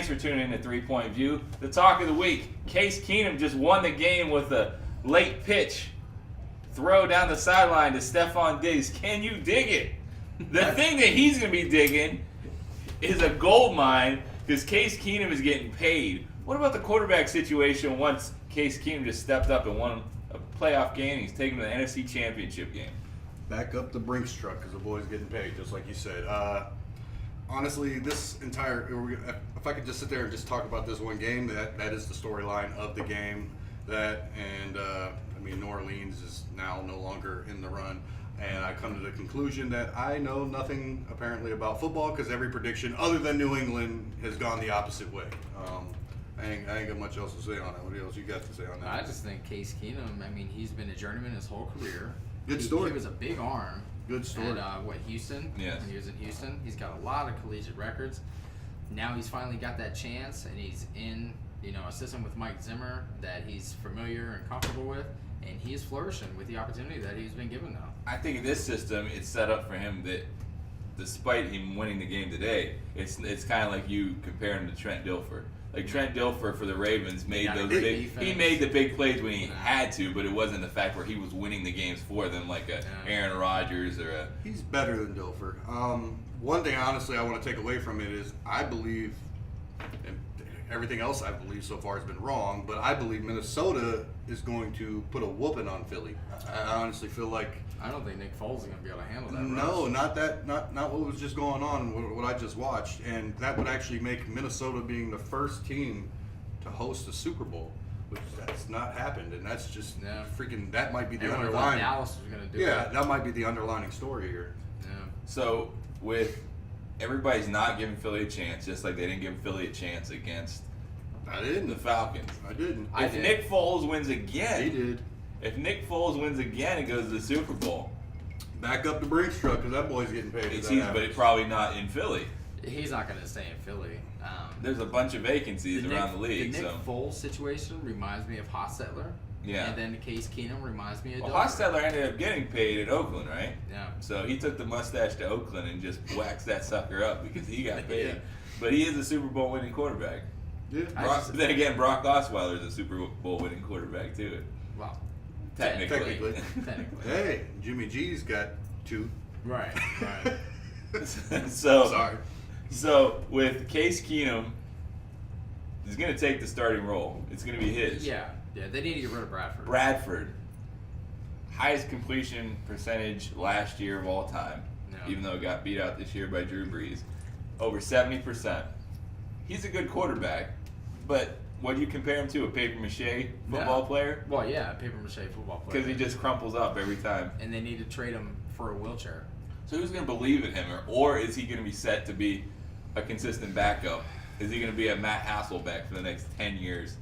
Thanks for tuning in to 3 Point View. The talk of the week, Case Keenum just won the game with a late pitch throw down the sideline to Stephon Diggs. Can you dig it? The thing that he's going to be digging is a gold mine because Case Keenum is getting paid. What about the quarterback situation once Case Keenum just stepped up and won a playoff game and he's taking to the NFC Championship game? Back up the Brinks truck because the boy's getting paid, just like you said. Honestly, this entire, if I could just sit there and just talk about this one game, that is the storyline of the game. New Orleans is now no longer in the run. And I come to the conclusion that I know nothing apparently about football because every prediction other than New England has gone the opposite way. I ain't got much else to say on it. What else you got to say on that? I just think Case Keenum, he's been a journeyman his whole career. Good story. He was a big arm. Good story. At, Houston? Yes. When he was in Houston. He's got a lot of collegiate records. Now he's finally got that chance, and he's in, a system with Mike Zimmer that he's familiar and comfortable with, and he is flourishing with the opportunity that he's been given now. I think in this system, it's set up for him that despite him winning the game today, it's kind of like you compare him to Trent Dilfer. Like Trent Dilfer for the Ravens made those big. He made the big plays when he had to, but it wasn't the fact where he was winning the games for them, like a Aaron Rodgers or a. He's better than Dilfer. One thing, honestly, I want to take away from it is I believe, and everything else I believe so far has been wrong, but I believe Minnesota is going to put a whooping on Philly. I honestly feel like. I don't think Nick Foles is going to be able to handle that. No, not that. Not what was just going on. What I just watched, and that would actually make Minnesota being the first team to host a Super Bowl, which that's not happened, and that's just freaking. That might be the underlying. Dallas was going to do it. That might be the underlining story here. Yeah. So with everybody's not giving Philly a chance, just like they didn't give Philly a chance against. I didn't. The Falcons. I didn't. If Nick Foles wins again, he did. If Nick Foles wins again and goes to the Super Bowl, back up the Brinks truck because that boy's getting paid. But it's probably not in Philly. He's not going to stay in Philly. There's a bunch of vacancies around the league. The Nick Foles situation reminds me of Hostetler. Yeah. And then the Case Keenum reminds me of Hostetler ended up getting paid at Oakland, right? Yeah. So he took the mustache to Oakland and just waxed that sucker up because he got paid. But he is a Super Bowl winning quarterback. Yeah. Then again, Brock Osweiler is a Super Bowl winning quarterback too. Wow. Technically. Hey, Jimmy G's got 2. Right. Sorry. So with Case Keenum, he's going to take the starting role. It's going to be his. Yeah. They need to get rid of Bradford. Highest completion percentage last year of all time, even though it got beat out this year by Drew Brees. Over 70%. He's a good quarterback, but what do you compare him to? A papier-mâché football player? Well, yeah, papier-mâché football player. Because he just crumples up every time. And they need to trade him for a wheelchair. So who's going to believe in him? Or is he going to be set to be a consistent backup? Is he going to be a Matt Hasselbeck for the next 10 years?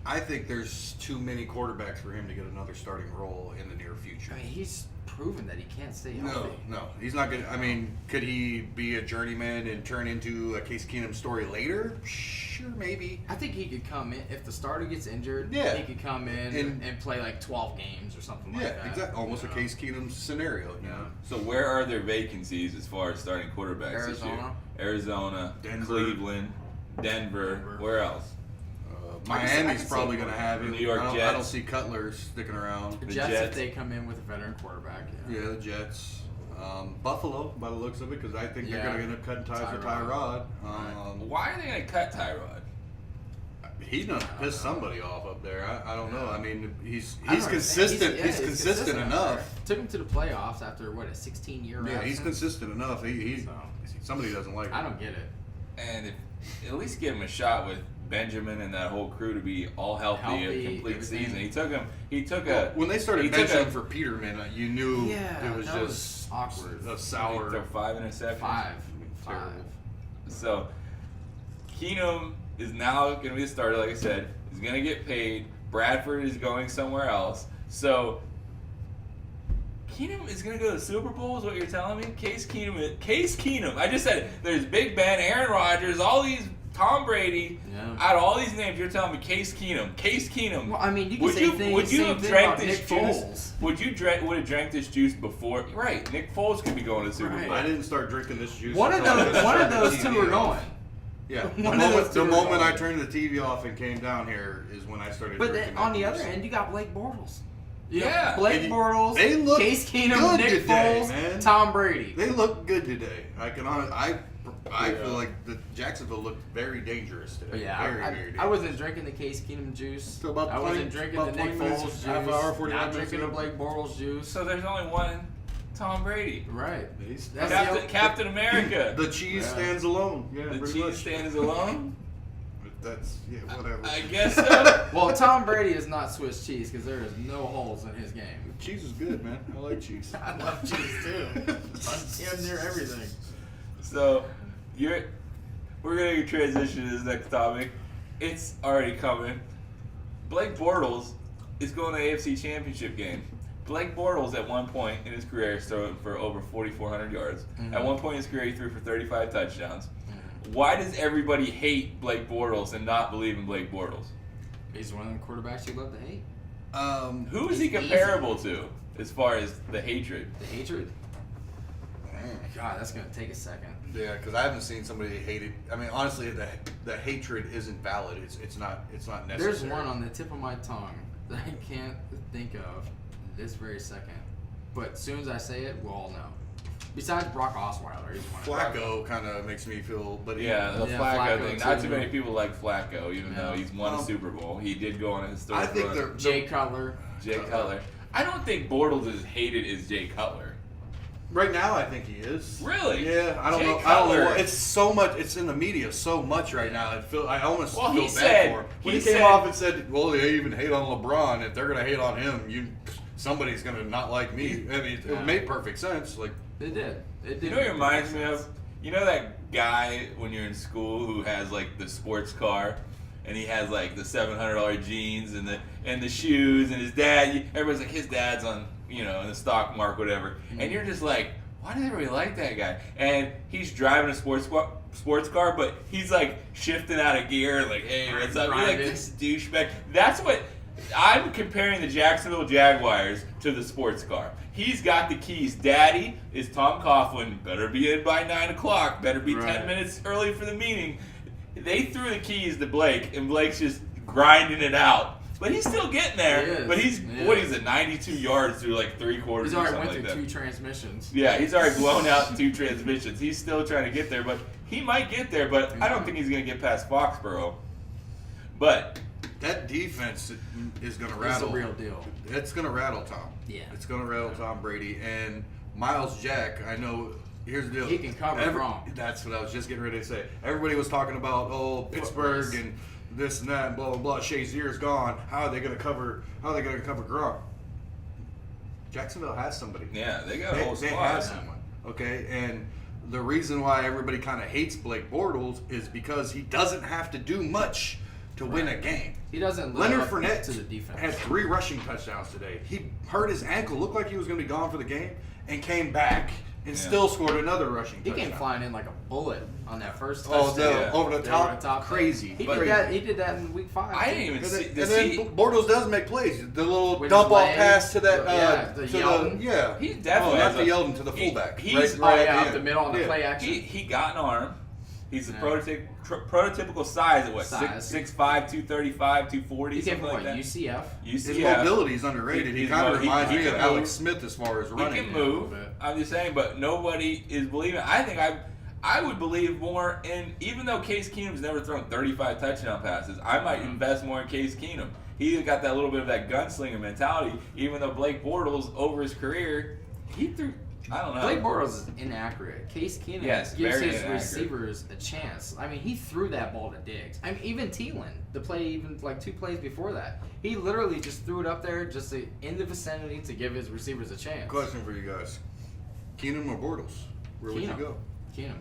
I think there's too many quarterbacks for him to get another starting role in the near future. He's proven that he can't stay healthy. No, he's not going to. Could he be a journeyman and turn into a Case Keenum story later? Sure, maybe. I think he could come in. If the starter gets injured, he could come in and play like 12 games or something like that. Yeah, exactly. Almost a Case Keenum scenario. So where are there vacancies as far as starting quarterbacks this year? Arizona, Denver. Cleveland, Denver. Where else? Miami's probably going to have it. New York Jets. I don't see Cutler sticking around. The Jets, if they come in with a veteran quarterback. Yeah, the Jets. Buffalo, by the looks of it, because I think they're going to end up cutting ties with Tyrod. Why are they going to cut Tyrod? He's going to piss somebody off up there. I don't know. He's consistent. He's consistent enough. Took him to the playoffs after, a 16-year Yeah, he's consistent enough. Somebody doesn't like him. I don't get it. And at least give him a shot with Benjamin and that whole crew to be all healthy a complete season. He took when they started benching for Peterman, you knew it was that just was awkward. A sour. He threw 5 interceptions. 5. So Keenum is now going to be the starter. Like I said, he's going to get paid. Bradford is going somewhere else. So Keenum is going to go to the Super Bowl is what you're telling me? Case Keenum. I just said it. There's Big Ben, Aaron Rodgers, all these, Tom Brady. Yeah. Out of all these names, you're telling me Case Keenum. Well, you can say things. Would you have drank this Nick juice? Foles. Would have drank this juice before? Right. Nick Foles could be going to the Super Bowl. I didn't start drinking this juice. One of those two are going. Yeah, One of those two the are moment I going. turned the TV off and came down here is when I started. But drinking then, on that the other juice. end, you got Blake Bortles. Yeah. Blake And Bortles, they look Case Keenum, good Nick today, Foles, man. Tom Brady. They look good today. I feel like the Jacksonville looked very dangerous today. But yeah, very, very dangerous. I wasn't drinking the Case Keenum juice. So about I wasn't 20 drinking about the Nick 20 minutes, Foles juice. half hour, 45 not minutes drinking the ago. Blake Bortles juice. So there's only one Tom Brady. Right. He's- That's Captain America. The cheese Yeah. stands alone. Yeah, The pretty cheese much. stands alone. That's whatever. I guess so. Well, Tom Brady is not Swiss cheese because there is no holes in his game. Cheese is good, man. I like cheese. I love cheese too. On damn near everything. So, we're gonna transition to this next topic. It's already coming. Blake Bortles is going to the AFC Championship game. Blake Bortles, at one point in his career, is throwing for over 4,400 yards. Mhm. At one point in his career, he threw for 35 touchdowns. Why does everybody hate Blake Bortles and not believe in Blake Bortles? He's one of them quarterbacks you love to hate. Who is he comparable to as far as the hatred? The hatred. God, that's gonna take a second. Yeah, because I haven't seen somebody hate it. I mean, honestly, the hatred isn't valid. It's not necessary. There's one on the tip of my tongue that I can't think of this very second. But as soon as I say it, we'll all know. Besides Brock Osweiler, he's one of them. Flacco kind of makes me feel, but Yeah, the Yeah, Flacco Flacco thing. Not too. too many people like Flacco, even No. though he's won a Super Bowl. He did go on a historic I think run. Jay Cutler. Jay Cutler. I don't think Bortles is hated as Jay Cutler. right now I think he is. Really? Yeah, I don't Jay know. I don't Cutler- know. It's so much. It's in the media so much right now. I almost Well, feel he bad said- for him. he When he said- came off and said, "Well, they even hate on LeBron. If they're gonna hate on him, somebody's gonna not like me." I mean, Yeah. it made perfect sense. Like, It did. It did. You know what it reminds me of? You know that guy when you're in school who has like the sports car, and he has like the $700 jeans and the shoes, and his dad. Everybody's like, his dad's on in the stock market, whatever, and you're just like, why does everybody like that guy? And he's driving a sports car, but he's like shifting out of gear, like, hey, what's up? You're like Grinding. this douchebag. That's what I'm comparing the Jacksonville Jaguars to the sports car. He's got the keys. Daddy is Tom Coughlin. Better be in by 9 o'clock. Better be 10 Right. minutes early for the meeting. They threw the keys to Blake, and Blake's just grinding it out. But he's still getting there. He is. But he's Yeah. what is it? 92 yards through like 3/4 He's or already something went like through that. 2 transmissions. Yeah, he's already blown out 2 transmissions. He's still trying to get there, but he might get there. But I don't think he's going to get past Foxborough. But that defense is gonna It's rattle. the real deal. It's gonna rattle Tom. Yeah. It's gonna rattle Tom Brady and Miles Jack. I know. Here's the deal. He can cover wrong. That's what I was just getting ready to say. Everybody was talking about Pittsburgh race. and this and that and blah blah blah. Shazier's gone. How are they gonna cover? How are they gonna cover Gronk? Jacksonville has somebody. yeah, they got a whole They squad. have someone. Okay, and the reason why everybody kind of hates Blake Bortles is because he doesn't have to do much to win a game. He doesn't live Leonard up Fournette to the defense. had 3 rushing touchdowns today. He hurt his ankle, looked like he was going to be gone for the game, and came back and Yeah. still scored another rushing He touchdown. came flying in like a bullet on that first Oh, touchdown. Yeah. over the top, crazy. He crazy. did that. He did that in week 5. I too. didn't even And see. then, and then Bortles does make plays. The little With dump his off leg, pass to that. the to Yeldon. the yeah. He definitely Oh, has not the a- Yeldon to the he- fullback. he's- Oh right at yeah, the up the end. middle on the Yeah. play action. He got an arm. He's the Yeah. prototypical size at what? Size. 6'5", 235, 240, He came something from like that. UCF. His UCF. mobility is underrated. He He's kind of mo- he- reminds he me can of move. Alex Smith as far as He running. can a little move. bit. I'm just saying, but nobody is believing. I think I would believe more in, even though Case Keenum's never thrown 35 touchdown passes, I might invest more in Case Keenum. He's got that little bit of that gunslinger mentality, even though Blake Bortles, over his career, he threw, I don't know. Blake Bortles is inaccurate. Case Keenum Yes, gives very his inaccurate. receivers a chance. I mean, he threw that ball to Diggs. I mean, even Thielen, the play even like 2 plays before that, he literally just threw it up there just in the vicinity to give his receivers a chance. Question for you guys: Keenum or Bortles? Where would you Keenum. go? Keenum.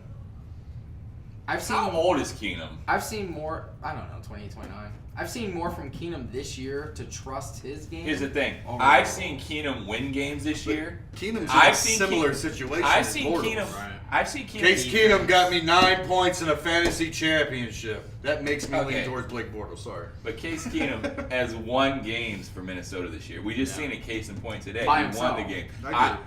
I've seen How old is Keenum? I've seen more. I don't know, 28, 29. I've seen more from Keenum this year to trust his game. Here's the thing. over I've Bortles. seen Keenum win games this year. Keenum's in I've a seen similar Keenum- situation. I've as seen Bortles. Keenum. Right. I've seen Keenum. Case Keenum got me 9 points in a fantasy championship. That makes me Okay. lean towards Blake Bortles. Sorry. But Case Keenum has won games for Minnesota this year. We just Yeah. seen a case in point today. By he himself. won the game. I get it.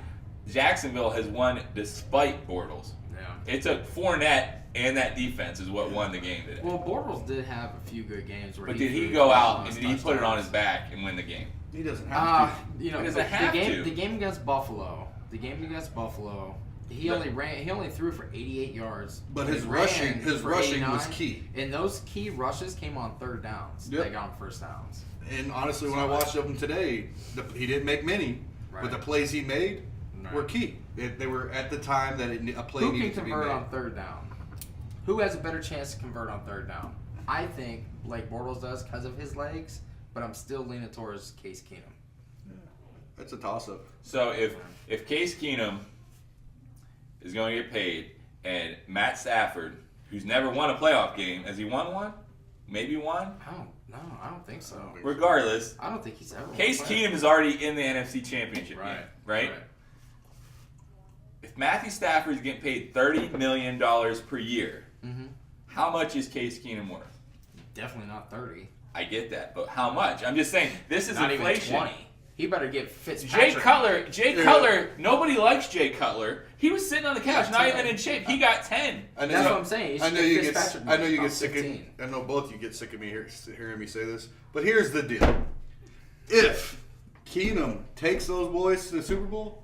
Jacksonville has won despite Bortles. Yeah. It took Fournette and that defense is what won the game today. Well, Bortles did have a few good games where But he did he threw go out touchdowns, and did he put it on his touchdowns. back and win the game? He doesn't have to. You know, He doesn't have to. the game against Buffalo. He only threw for 88 yards. But he his ran rushing for was 89, key. And those key rushes came on third downs. Yep. They got on first downs. And honestly, when I watched him today, he didn't make many, Right. but the plays he made Right. were key. They were at the time that a play Who can needed to be convert made. on third down? Who has a better chance to convert on third down? I think Blake Bortles does because of his legs, but I'm still leaning towards Case Keenum. That's a toss-up. So if Case Keenum is going to get paid and Matt Stafford, who's never won a playoff game, has he won one? Maybe one? I don't think so. Regardless, I don't think he's ever won Case a playoff. Keenum is already in the NFC Championship game, right? If Matthew Stafford is getting paid $30 million per year, Mm-hmm. how much is Case Keenum worth? Definitely not 30. I get that, but how much? I'm just saying, this is Not inflation. even 20. He better get Fitzpatrick. Jay Cutler, nobody likes Jay Cutler. He was sitting on the couch, not even in shape. He got 10. That's what I'm saying. I know you get. Fitzpatrick I know you about get sick of. 15. I know both of you get sick of me hearing me say this. But here's the deal: if Keenum takes those boys to the Super Bowl,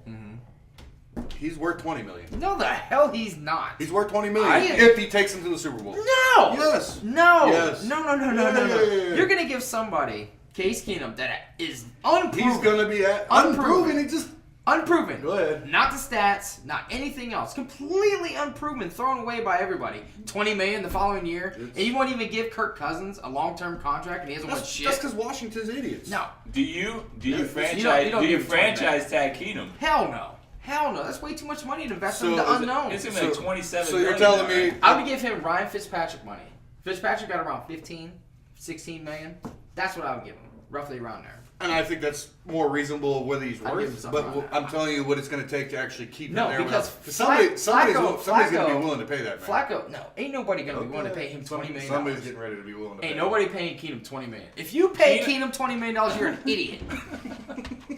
he's worth $20 million. No, the hell he's not. He's worth $20 million I- if he takes them to the Super Bowl. No. Yes. No. Yes. No. Yeah. You're gonna give somebody Case Keenum that is unproven. He's gonna be Unproven. unproven. He just unproven. Go ahead. Not the stats, not anything else. Completely unproven, thrown away by everybody. $20 million the following year, and you won't even give Kirk Cousins a long-term contract, and he hasn't won shit. That's because Washington's idiots. No. Do you franchise you don't give him 20 franchise tag Keenum? Hell no. Hell no. That's way too much money to invest So in the is it- unknown. It's gonna be like 27 So you're million telling now, me? right? I would give him Ryan Fitzpatrick money. Fitzpatrick got around 15, 16 million. That's what I would give him. Roughly around there. And I think that's more reasonable whether he's I'd give him worth. something But around that. I'm telling you what it's going to take to actually keep No, him there. because somebody's going to be Flacco- willing to pay that. Man. Flacco, no. Ain't nobody going to be willing to pay him $20 million. Somebody's getting ready to be willing to pay Ain't him. nobody paying Keenum $20 million. If you pay Keenum $20 million, you're an idiot.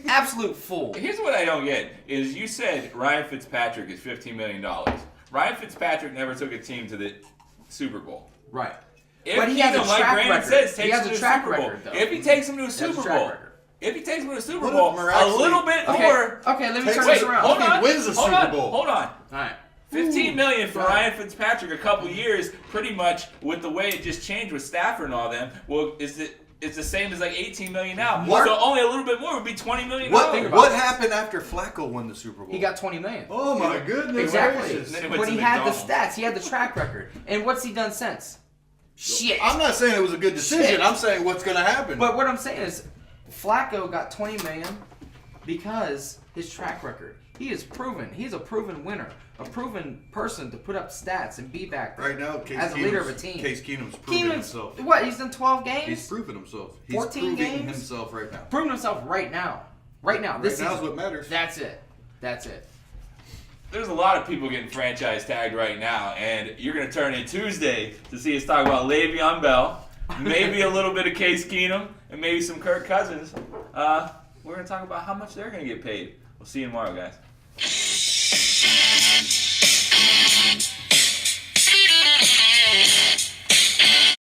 Absolute fool. Here's what I don't get: is you said Ryan Fitzpatrick is $15 million. Ryan Fitzpatrick never took a team to the Super Bowl. Right. If But he has a Keenum, like track Brandon record. says, He takes has him a to the track Super Bowl, record, though. if he takes him to a He has a Super track Bowl, record. if he takes him to a Super What if Bowl, a miraculously- little bit Okay. more. Okay, let me Takes turn us- this around. Hold If he on, wins the hold Super on, Bowl. hold on. All right. $15 million for Go ahead. Ryan Fitzpatrick a couple years, pretty much with the way it just changed with Stafford and all them. Well, it's the same as like $18 million now. Mark- So only a little bit more would be $20 million. What happened after Flacco won the Super Bowl? He got $20 million. Oh my goodness! Exactly. gracious. Then he went But to he had the McDonald's. stats. He had the track record. And what's he done since? Shit. I'm not saying it was a good decision. Shit. I'm saying what's going to happen. But what I'm saying is, Flacco got $20 million because his track record. He is proven. He's a proven winner, a proven person to put up stats and be back there right now, Case as a leader of a Keenum's- team. Case Keenum's proven Keenum's himself. what? He's done 12 games. He's proven himself. He's 14 proving games? himself right now. proven himself right now. Right now. This Right now is season. what matters. That's it. That's it. There's a lot of people getting franchise tagged right now, and you're going to turn in Tuesday to see us talk about Le'Veon Bell, maybe a little bit of Case Keenum, and maybe some Kirk Cousins. We're going to talk about how much they're going to get paid. We'll see you tomorrow, guys.